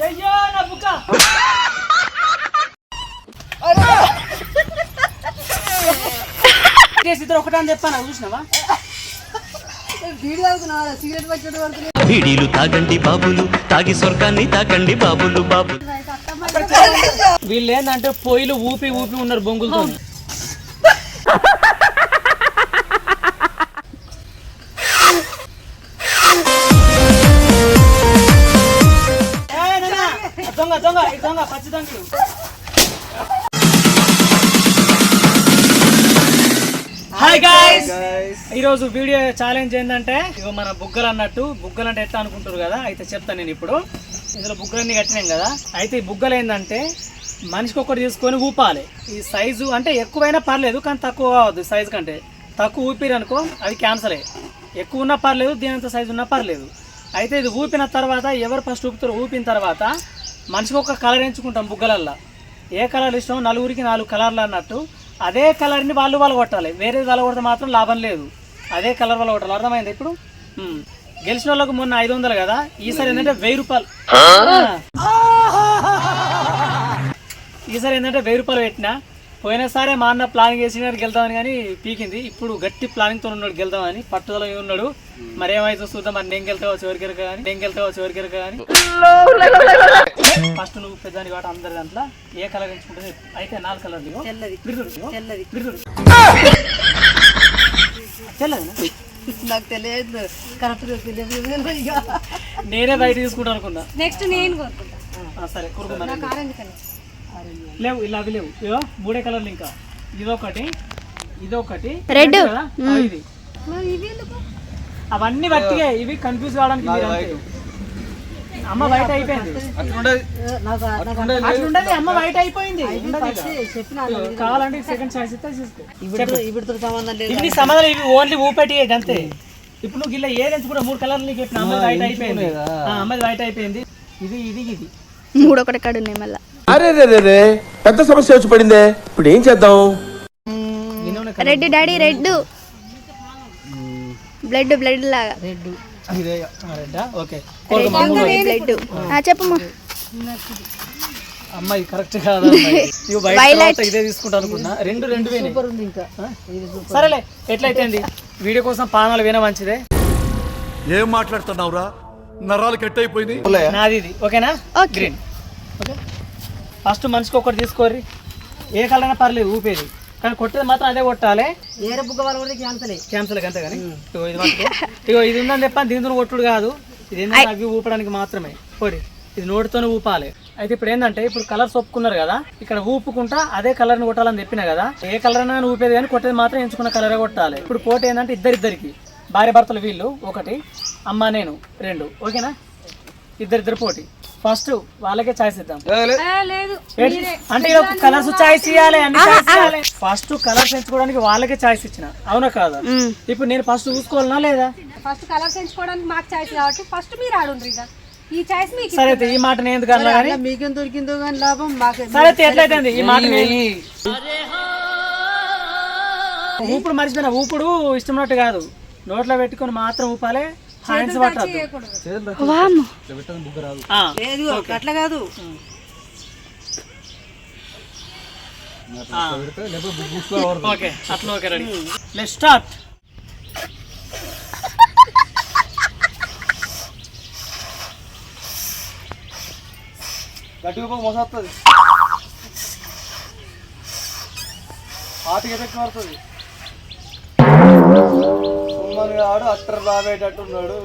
అయ్యో నా బుక్క ఇద్దరు ఒకటని చెప్పాను చూసినావా బీడీలు తాగండి బాబులు తాగి స్వర్గాన్ని తాగండి బాబులు బాబు. వీళ్ళు ఏంటంటే పొయ్యిలు ఊపి ఊపి ఉన్నారు బొంగులతో. దొంగ దొంగ దొంగ పచ్చి దొంగలు. హాయ్ గైస్, ఈరోజు వీడియో ఛాలెంజ్ ఏంటంటే ఇగో మన బుగ్గలు అన్నట్టు. బుగ్గలు అంటే ఎట్లా అనుకుంటారు కదా, అయితే చెప్తాను నేను ఇప్పుడు. ఇందులో బుగ్గలన్నీ కట్టినాం కదా, అయితే ఈ బుగ్గలు ఏంటంటే మనిషికి ఒకటి తీసుకొని ఊపాలి. ఈ సైజు అంటే ఎక్కువైనా పర్లేదు, కానీ తక్కువ కావద్దు. సైజు కంటే తక్కువ ఊపిరు అనుకో అది క్యాన్సలే. ఎక్కువ ఉన్నా పర్లేదు, దీనంత సైజు ఉన్నా పర్లేదు. అయితే ఇది ఊపిన తర్వాత ఎవరు ఫస్ట్ ఊపుతారో ఊపిన తర్వాత మనిషికి ఒక కలర్ ఎంచుకుంటాం బుగ్గలల్లో. ఏ కలర్ ఇష్టం, నలుగురికి 4 కలర్లు అన్నట్టు. అదే కలర్ని వాళ్ళు కొట్టాలి, వేరేది వాళ్ళు కొడితే మాత్రం లాభం లేదు. అదే కలర్ వాళ్ళు కొట్టాలి. అర్థమైంది ఇప్పుడు? గెలిచిన వాళ్ళకు మొన్న 500 కదా, ఈసారి ఏంటంటే 1000 రూపాయలు. ఈసారి ఏంటంటే 1000 రూపాయలు పెట్టినా. పోయినసారే మా అన్న ప్లానింగ్ చేసి గెలుద్దామని కానీ పీకింది. ఇప్పుడు గట్టి ప్లానింగ్తో ఉన్నాడు గెలుద్దామని, పట్టుదల ఉన్నాడు. మరి ఏమైతే చూద్దాం. మరి నేను గెలుతావో చివరికెరక కానీ ఫస్ట్ నువ్వు పెద్దాని కాబట్టి అందరి దాంట్లో ఏ కలర్ ఎంచుకుంటుంది. అయితే 4 కలర్లు నాకు తెలియదు, కరెక్ట్ నేనే బయట తీసుకుంటా అనుకున్నా. నెక్స్ట్ నేను కోరుకుంటా. సరే లేవు, ఇలా అవి లేవు. ఇవో 3 కలర్లు. ఇంకా ఇదొకటి రెడ్ కదా, ఇది అవన్నీ బట్టిగా ఇవి కన్ఫ్యూజ్ కావడానికి. అమ్మ బయట అయిపోయింది, అట్లుండదు. అమ్మ బయట అయిపోయింది. కావాలంటే సెకండ్ చాయిస్ ఇస్తే ఇవి సంబంధం. ఇవి ఓన్లీ ఊపెట్టి అంతే. ఇప్పుడు నువ్వు ఇలా ఏదైనా కూడా 3 కలర్లు నీకు చెప్పిన అమ్మాయి బయట అయిపోయింది. అమ్మాయి బయట అయిపోయింది. ఇది 3 ఒకటి కాడు ఉన్నాయి మళ్ళా. అరే పెద్ద సమస్య వచ్చి పడిందే, ఇప్పుడు ఏం చేద్దాం? రెడ్ డాడీ, రెడ్ బ్లడ్ లాగా బ్లడ్. చెప్పమ్మా. అమ్మాయి కరెక్ట్ కాదు. ఇదే తీసుకుంటా అనుకున్నా. రెండు సరేలే, ఎట్లయితే వీడియో కోసం పానాలు విన మంచిదే. ఏం మాట్లాడుతున్నావురా, నరాలు కట్ అయిపోయింది. నాది ఇది ఓకేనా? గ్రీన్. ఓకే, ఫస్ట్ మనిషికి ఒకటి తీసుకోర్రి. ఏ కలర్ అయినా పర్లేదు ఊపేది, కానీ కొట్టేది మాత్రం అదే కొట్టాలి. ఏరే బుగ్గ వాళ్ళు కూడా క్యాన్సల్ అంతే. కానీ ఇగో ఇది ఉందని చెప్పాను, దీంతో కొట్టుడు కాదు. ఇది ఏంటంటే అవి ఊపడానికి మాత్రమే. పోరి, ఇది నోటితోనే ఊపాలి. అయితే ఇప్పుడు ఏంటంటే ఇప్పుడు కలర్స్ ఒప్పుకున్నారు కదా, ఇక్కడ ఊపుకుంటా అదే కలర్ని కొట్టాలని చెప్పిన కదా. ఏ కలర్ అయినా ఊపేది కానీ కొట్టేది మాత్రం ఎంచుకున్న కలరే కొట్టాలి. ఇప్పుడు పోటీ ఏంటంటే ఇద్దరికి, భార్య భర్తలు వీళ్ళు 1, అమ్మ నేను 2. ఓకేనా? ఇద్దరు పోటీ. ఫస్ట్ వాళ్ళకే చాయిస్ ఇద్దాం. అంటే కలర్స్ చాయిస్ ఇవ్వాలి, అన్ని చాయిస్ ఇవ్వాలి. ఫస్ట్ కలర్స్ ఎంచుకోవడానికి వాళ్ళకే చాయిస్ ఇచ్చిన, అవునా కాదా? ఇప్పుడు నేను ఫస్ట్ చూసుకోవాలనా లేదా? ఫస్ట్ కలర్స్ ఎంచుకోవడానికి మాకు చాయిస్ కాబట్టి ఫస్ట్ మీరు ఆడుండ్రు. ఇక ఈ చాయిస్ మీకు. సరే, ఈ మాట నేను ఎందుకు అన్నా కానీ మీకేం దొరికిందో కానీ లాభం మాకు. సరే, ఎట్లయితే ఈ మాట ఊపుడు మర్చిపోయినా. ఊపుడు ఇష్టం ఉన్నట్టు కాదు, నోట్లో పెట్టుకొని మాత్రం ఊపాలి. హ్యాండ్స్ పట్టద్దు. అట్లా కాదు. ఓకే, అట్లా ఓకే, రెడీ. Let's start. గట్టిగా మోసొస్తుంది, ఆటికి ఎఫెక్ట్ పడుతుంది. ఆడు అట్టర్ రాబేటట్టున్నాడు.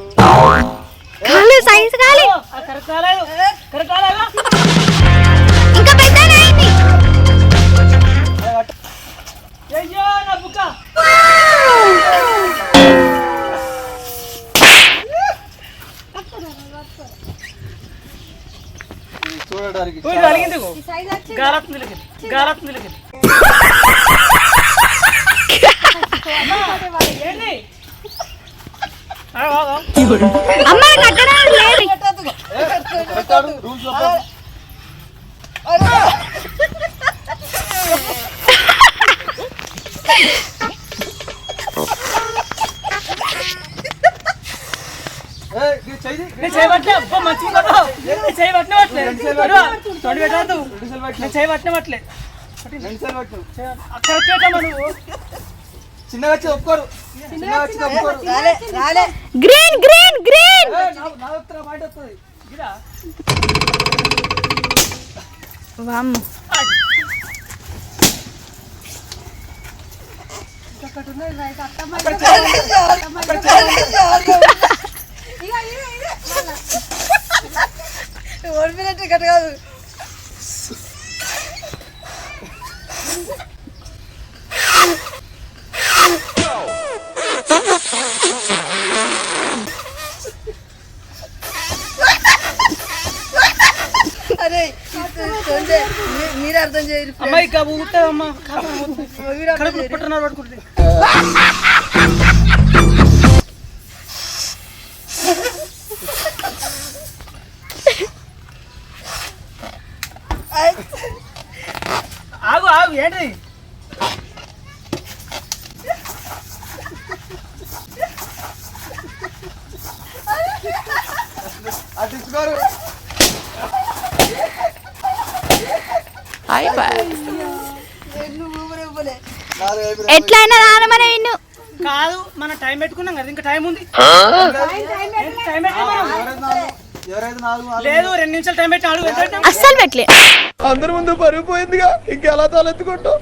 చూడడానికి ఇది చెయ్యి. నేను చేయబట్లే అబ్బా మంచిగా కొట్టు. నేను చేయబట్టిన పట్లే తొడి పెట్టద్దు నేను చేయబట్టిన పట్లే రెండు సార్లు పట్టు. అక్కడ వచ్చేటమ్మా నువ్వు చిన్నగా వచ్చి ఒప్పుకోరు. చిన్నగా వచ్చి ఒప్పుకోరు. గ్రీన్ గ్రీన్ గ్రీన్ నా ఉత్తర మాట వస్తుంది. గిరా వామ్ ఒకటి ఉన్నది రైట్ అత్తమ్మ ఓడిపోయినట్టు గట్ట కాదు. అరే మీరు అర్థం చేయరు. అమ్మాయి ఊగుతావమ్మా పుట్టున్నారు పట్టుకుంటే ఆగు ఆగు ఏంటి అటు ఇచ్చుకోరు. ఎట్లయినా రానమనే విన్ను కాదు మన టైం పెట్టుకున్నాం కదా ఇంకా టైం ఉంది టైం ఎవరైతే నాలుగు లేదు 2 నిమిషాలు టైం పెట్టి అడుగు ఎంత అస్సలు పెట్టలే అందరి ముందు పరుగు పోయిందిగా ఇంకెలా తలెత్తుకుంటాం.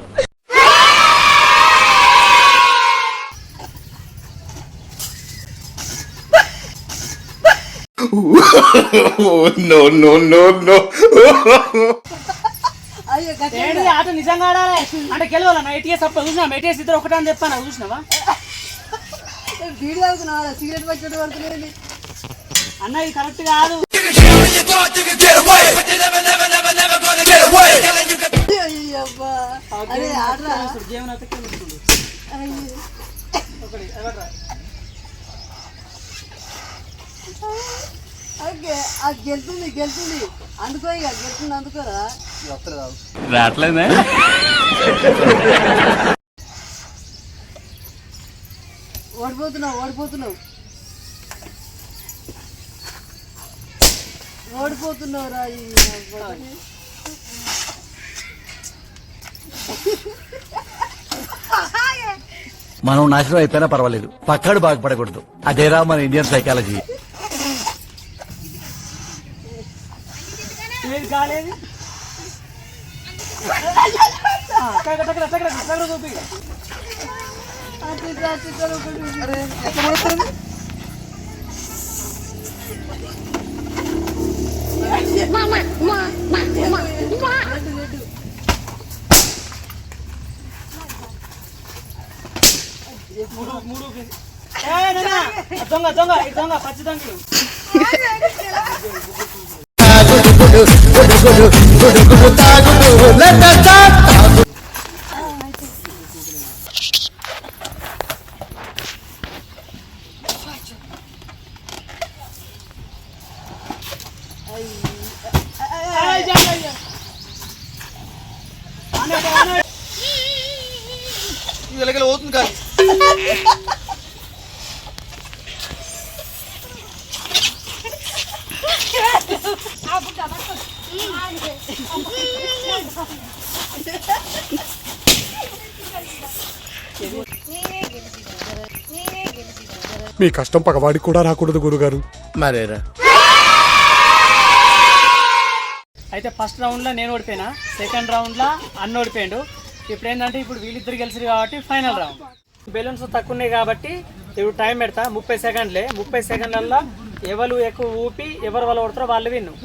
ఏంటి ఆట నిజంగా ఆడాలి అంటే గెలవాలా నా ఏటీఎస్ అప్పుడు చూసినా ఏటీఎస్ ఇద్దరు ఒకటే అని చెప్పాను చూసినావా వీడియో అవుతున్నావా? సిగరెట్ పచ్చడి పడుతుంది. అన్న ఇది కరెక్ట్ కాదు అయ్యబ్బా అరే ఆడరా. ఓకే అది గెలుతుంది అందుకో ఇక గెలుతుంది అందుకోరా. వస్తలేదు. రావట్లేదే ఓడిపోతున్నావు రా. మనం నాశనం అయిపోయినా పర్వాలేదు, పక్కాడు బాగుపడకూడదు. అదేరా మన ఇండియన్ సైకాలజీ. ఏది కాలేదు చూపి దొంగ దొంగ దొంగ పచ్చి దొంగలు ఇలాగ పోతుంది కాదు. మీ కష్టం పగవాడికి కూడా రాకూడదు గురుగారు. మరేరా అయితే ఫస్ట్ రౌండ్లో నేను ఓడిపోయినా, సెకండ్ రౌండ్లో అన్న ఓడిపోయాడు. ఇప్పుడు ఏంటంటే ఇప్పుడు వీళ్ళిద్దరు గెలిచారు కాబట్టి ఫైనల్ రౌండ్. బెలూన్స్ తక్కువ ఉన్నాయి కాబట్టి ఇప్పుడు టైం పెడతా 30 సెకండ్లే. 30 సెకండ్లలో ఎవరు ఎక్కువ ఊపి ఎవరు వాళ్ళు కొడతారో వాళ్ళు విన్ను.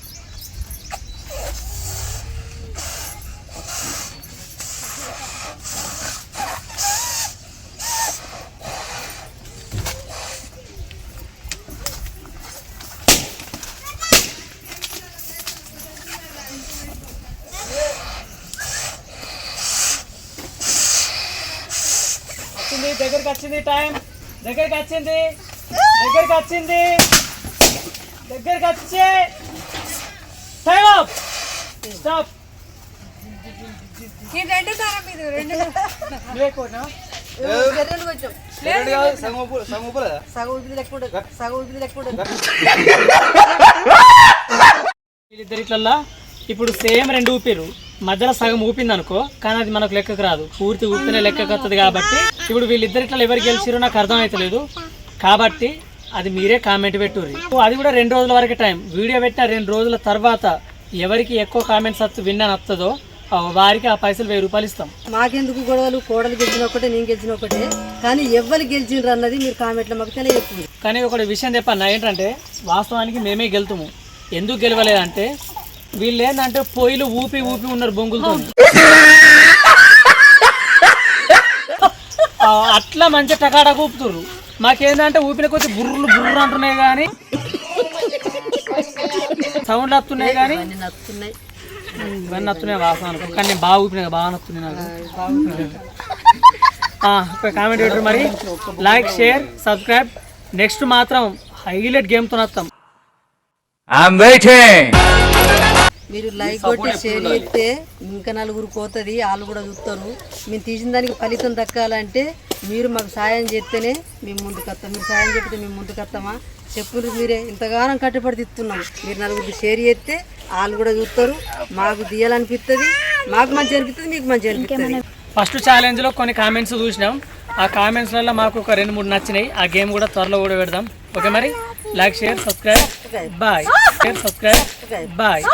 దగ్గరికి వచ్చింది టైం, దగ్గరికి వచ్చింది వచ్చే టైం అప్ స్టాప్. ఈ రెండు తరం ఇది రెండు లేకోనా గర్రెలు కొంచెం రెండు కాదు, సగం ఉప్పులేదా? సగం ఉబ్బిది లెక్క ఉండదు సగం ఉబ్బిది లెక్క ఉండదు వీళ్ళిద్దరిట్లల్లా ఇప్పుడు సేమ్ 2 ఊపిరు మధ్యలో సగం ఊపింది అనుకో, కానీ అది మనకు లెక్కకు రాదు, పూర్తి ఊపినే లెక్కకు వస్తుంది. కాబట్టి ఇప్పుడు వీళ్ళిద్దరిట్లో ఎవరు గెలిచిరో నాకు అర్థం అవుతలేదు. కాబట్టి అది మీరే కామెంట్ పెట్టుర్రి. అది కూడా 2 రోజుల వరకు టైం. వీడియో పెట్టిన 2 రోజుల తర్వాత ఎవరికి ఎక్కువ కామెంట్స్ విన్ అని వస్తుందో వారికి ఆ పైసలు 1000 రూపాయలు ఇస్తాం. మాకెందుకు గొడవలు, కోడలు గెలిచిన ఒకటే నేను గెలిచిన ఒకటే, కానీ ఎవరు గెలిచిండ్రు అన్నది మీరు కామెంట్లో మాకు తెలియజెప్పండి. కానీ ఒకటి విషయం చెప్పన్నా ఏంటంటే వాస్తవానికి మేమే గెలుతాము. ఎందుకు గెలవలేదంటే వీళ్ళు ఏంటంటే పొయ్యిలు ఊపి ఊపి ఉన్నారు బొంగులతో. అట్లా మంచిగా టకాటా ఊపుతుర్రు. మాకేందంటే ఊపిన కొద్ది బుర్రలు బుర్ర అంటున్నాయి కానీ సౌండ్లు వస్తున్నాయి కానీ నచ్చుతున్నాయి ఇవన్నీ వస్తున్నాయి వాసన అనుకో. కానీ నేను బాగా ఊపినా బాగా నచ్చుతున్నాయి నాకు. కామెంట్ పెట్టరు మరి, లైక్ షేర్ సబ్స్క్రైబ్. నెక్స్ట్ మాత్రం హైలైట్ గేమ్తో వస్తాం. మీరు లైక్ కొట్టి షేర్ చేస్తే ఇంకా నలుగురు పోతుంది, వాళ్ళు కూడా చూస్తారు. మేము తీసిన దానికి ఫలితం దక్కాలంటే మీరు మాకు సాయం చేస్తేనే మేము ముందుకు వస్తాం. మీరు సాయం చెప్తే మేము ముందుకు వస్తామా చెప్పురు. మీరే ఇంతగానం కట్టుబడి తిస్తున్నాం. మీరు నలుగురికి షేర్ చేస్తే వాళ్ళు కూడా చూస్తారు, మాకు తీయాలనిపిస్తుంది, మాకు మంచి అనిపిస్తుంది, మీకు మంచి అనిపిస్తుంది. ఫస్ట్ ఛాలెంజ్లో కొన్ని కామెంట్స్ చూసినాం. ఆ కామెంట్స్లలో మాకు ఒక 2-3 నచ్చినాయి. ఆ గేమ్ కూడా త్వరలో కూడా పెడదాం. ఓకే మరి, like share subscribe bye. Share subscribe bye.